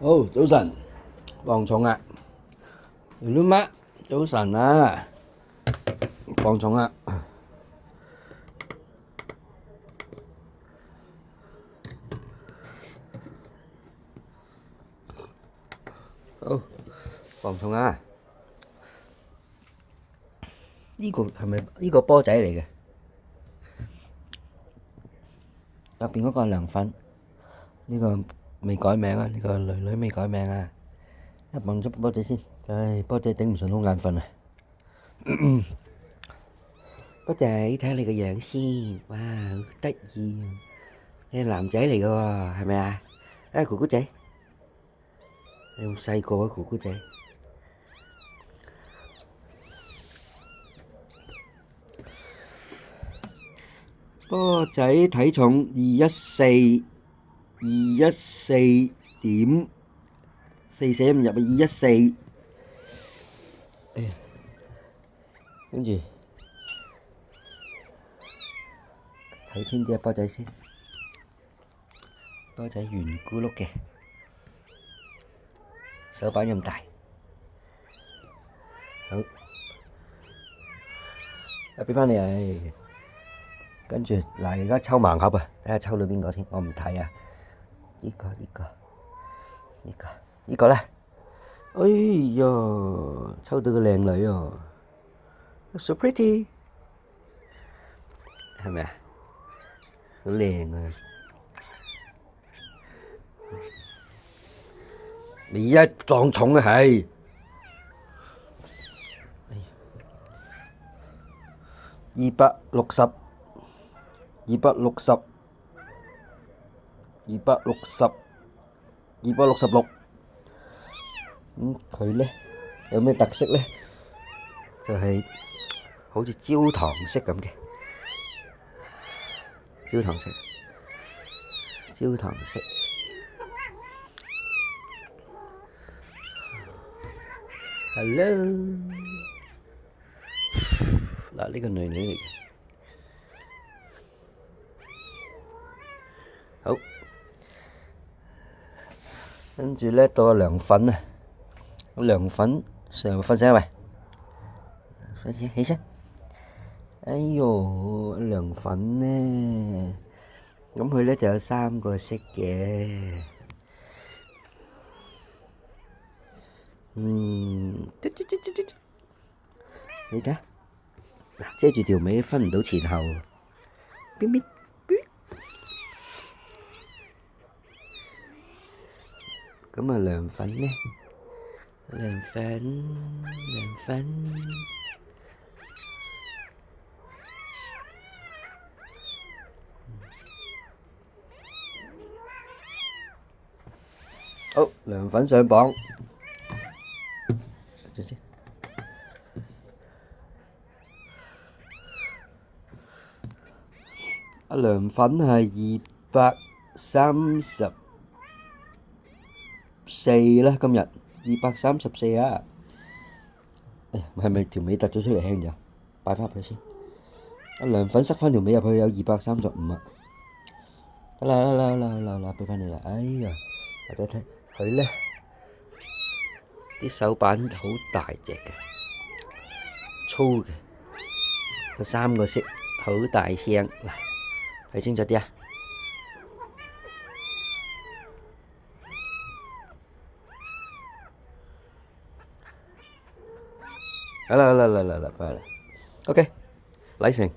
好，早晨，放重啊，你媽，早晨啊，放重啊，好，放重啊，呢個係咪呢個波仔嚟嘅？入邊嗰個係涼粉，呢個未改名啊，呢個女女未改名啊，一望咗波仔先，唉，波仔頂唔順好眼瞓啊，波仔睇下你個樣先，哇，好得意啊，你係男仔嚟㗎喎，係咪啊？啊，姑姑仔，你好細個啊，姑姑仔。波仔體重214.4捨唔入啊214，哎呀，跟住睇清啲啊波仔先，波仔圓咕碌嘅，手板咁大，好，啊俾翻你啊，跟住嗱而家抽盲盒啊，睇下抽到邊個先，我唔睇啊，呢個咧，哎呀，抽到個靚女哦 ，so pretty，係咪啊？好靚啊！你一撞重啊係，260、260、260、266。咁佢咧有咩特色咧？就係好似焦糖色咁嘅，焦糖色。Hello，嗱呢個女女嚟嘅，好，跟住咧到個涼粉啊，涼粉上瞓醒未？瞓醒起身，哎呦，涼粉咧，咁佢咧就有3個色嘅，你睇下，嗱遮住條尾分唔到前後，邊邊。咁啊涼粉咧，涼粉，好涼粉上榜，啊涼粉係234啦，今日234啊！哎呀，係咪條尾突咗出嚟輕咗？擺翻入去先。啊涼粉塞翻條尾入去有235啊！得啦，俾翻你啦。哎呀，或者睇佢咧，啲手板好大隻嘅，粗嘅，有3個色，好大聲。嗱，睇清楚啲啊！好啦，快啦，OK，禮成。